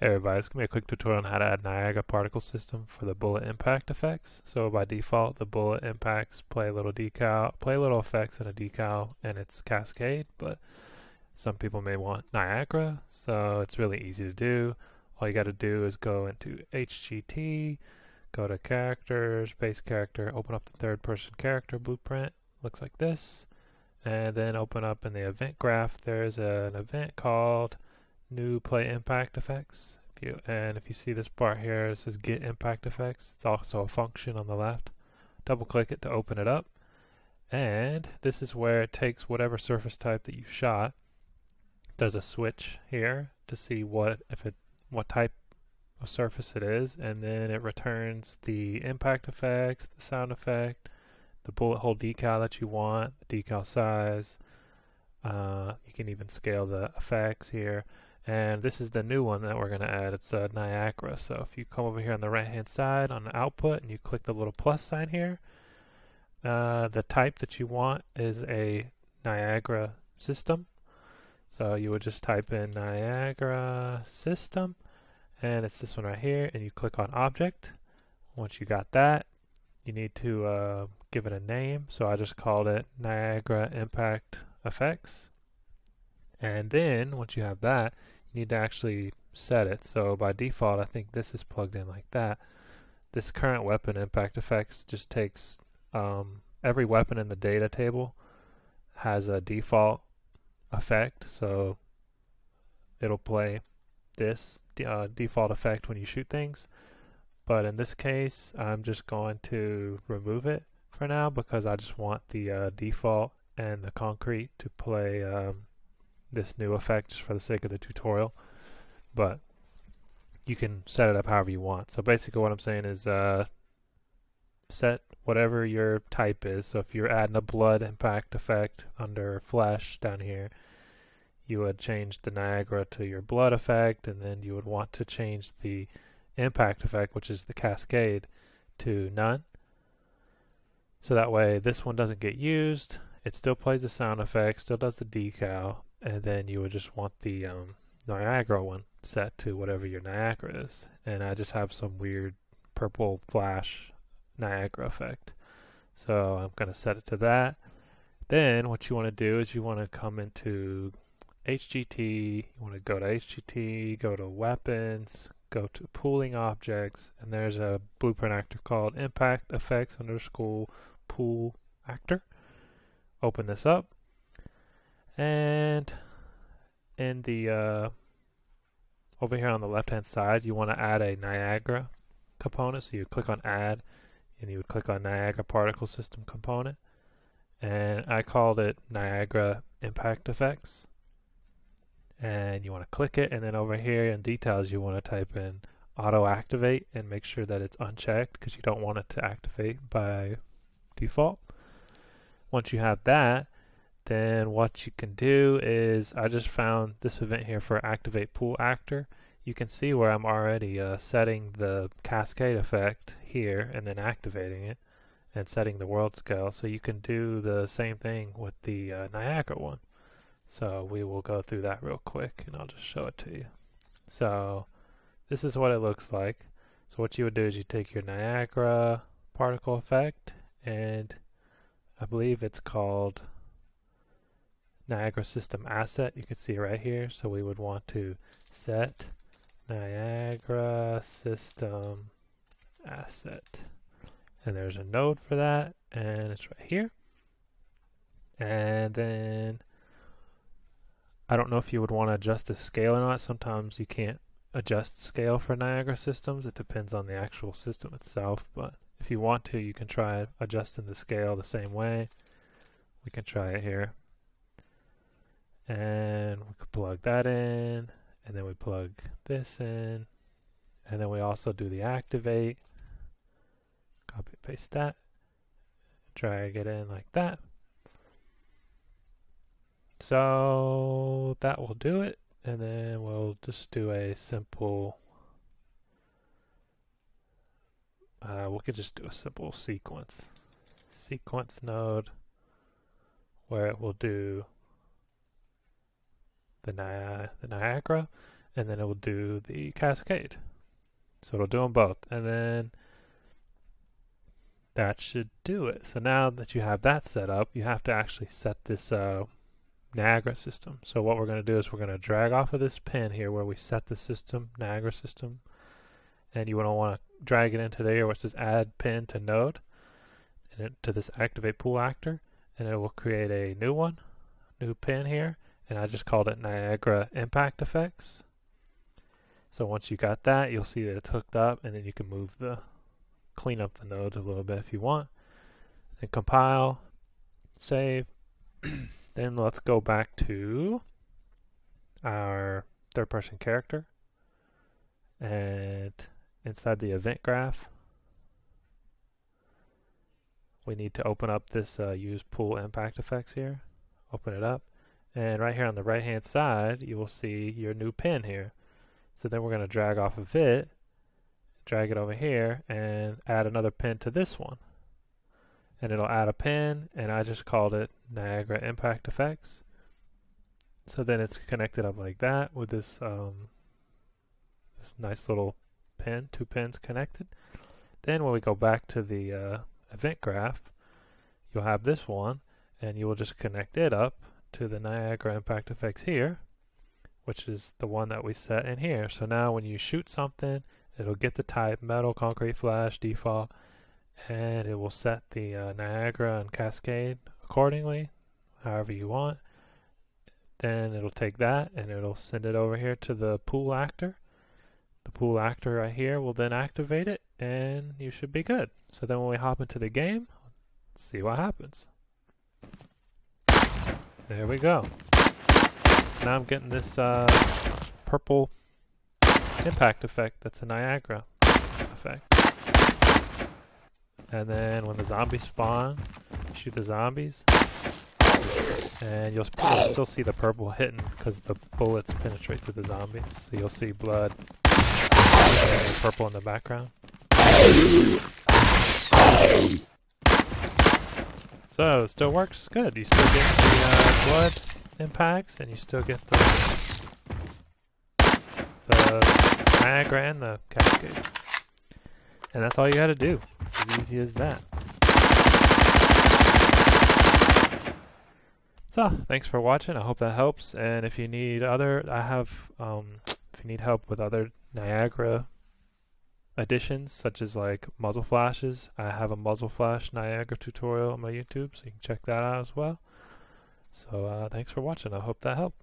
Hey everybody, it's going to be a quick tutorial on how to add Niagara particle system for the bullet impact effects. So by default, the bullet impacts play a little effects in a decal and it's Cascade, but some people may want Niagara, so it's really easy to do. All you got to do is go into HGT, go to characters, base character, open up the third person character blueprint, looks like this, and then open up in the event graph, there's an event called New Play Impact Effects. If you see this bar here, it says Get Impact Effects. It's also a function on the left. Double click it to open it up. And this is where it takes whatever surface type that you shot, does a switch here to see what type of surface it is, and then it returns the impact effects, the sound effect, the bullet hole decal that you want, the decal size. You can even scale the effects here. And this is the new one that we're going to add. It's Niagara. So if you come over here on the right hand side on the output and you click the little plus sign here, the type that you want is a Niagara system. So you would just type in Niagara system, and it's this one right here, and you click on object. Once you got that, you need to give it a name. So I just called it Niagara Impact Effects. And then once you have that, you need to actually set it. So by default, I think this is plugged in like that. This current weapon impact effects just takes every weapon in the data table has a default effect, so it'll play this default effect when you shoot things. But in this case, I'm just going to remove it for now because I just want the default and the concrete to play this new effect just for the sake of the tutorial, but you can set it up however you want. So basically what I'm saying is set whatever your type is. So if you're adding a blood impact effect under flesh down here, you would change the Niagara to your blood effect, and then you would want to change the impact effect, which is the Cascade, to none. So that way this one doesn't get used. It still plays the sound effect, still does the decal, and then you would just want the Niagara one set to whatever your Niagara is. And I just have some weird purple flash Niagara effect. So I'm going to set it to that. Then what you want to do is you want to come into HGT, you want to go to HGT, go to weapons, go to pooling objects, and there's a blueprint actor called impact effects _ pool actor. Open this up, and in the over here on the left hand side you want to add a Niagara component. So you click on add and you would click on Niagara particle system component, and I called it Niagara impact effects, and you want to click it, and then over here in details you want to type in auto activate and make sure that it's unchecked because you don't want it to activate by default. Once you have that, then what you can do is, I just found this event here for activate pool actor. You can see where I'm already setting the cascade effect here and then activating it and setting the world scale. So you can do the same thing with the Niagara one. So we will go through that real quick and I'll just show it to you. So this is what it looks like. So what you would do is you take your Niagara particle effect, and I believe it's called Niagara System Asset. You can see it right here. So we would want to set Niagara System Asset. And there's a node for that, and it's right here. And then I don't know if you would want to adjust the scale or not. Sometimes you can't adjust scale for Niagara systems. It depends on the actual system itself, but if you want to, you can try adjusting the scale the same way. We can try it here. And we could plug that in, and then we plug this in, and then we also do the activate. Copy and paste that. Drag it in like that. So that will do it, and then we'll just do a simple we could just do a simple sequence node where it will do the Niagara, and then it will do the Cascade. So it'll do them both, and then that should do it. So now that you have that set up, you have to actually set this Niagara system. So what we're going to do is we're going to drag off of this pin here where we set the system, Niagara system, and you don't want to drag it into there where it says add pin to node, and to this activate pool actor, and it will create a new one, new pin here, and I just called it Niagara Impact Effects. So once you got that, you'll see that it's hooked up, and then you can clean up the nodes a little bit if you want. Then compile, save. Then let's go back to our third-person character, and inside the event graph, we need to open up this use pool impact effects here. Open it up, and right here on the right-hand side, you will see your new pin here. So then we're going to drag off of it, drag it over here, and add another pin to this one. And it'll add a pin, and I just called it Niagara Impact Effects. So then it's connected up like that with this this nice little pin, 2 pins connected. Then when we go back to the event graph, you'll have this one, and you will just connect it up to the Niagara Impact Effects here, which is the one that we set in here. So now when you shoot something, it'll get the type metal, concrete, flash, default, and it will set the Niagara and Cascade accordingly, however you want. Then it'll take that and it'll send it over here to the pool actor. The pool actor right here will then activate it, and you should be good. So then when we hop into the game, let's see what happens. There we go. Now I'm getting this purple impact effect that's a Niagara effect. And then when the zombies spawn, you shoot the zombies, and you'll still see the purple hitting because the bullets penetrate through the zombies. So you'll see blood and purple in the background. So it still works good. You still get the blood impacts, and you still get the Niagara and the Cascade. And that's all you gotta do. It's as easy as that. So, thanks for watching. I hope that helps. And if you need if you need help with other Niagara additions, such as like muzzle flashes, I have a muzzle flash Niagara tutorial on my YouTube, so you can check that out as well. So, thanks for watching. I hope that helped.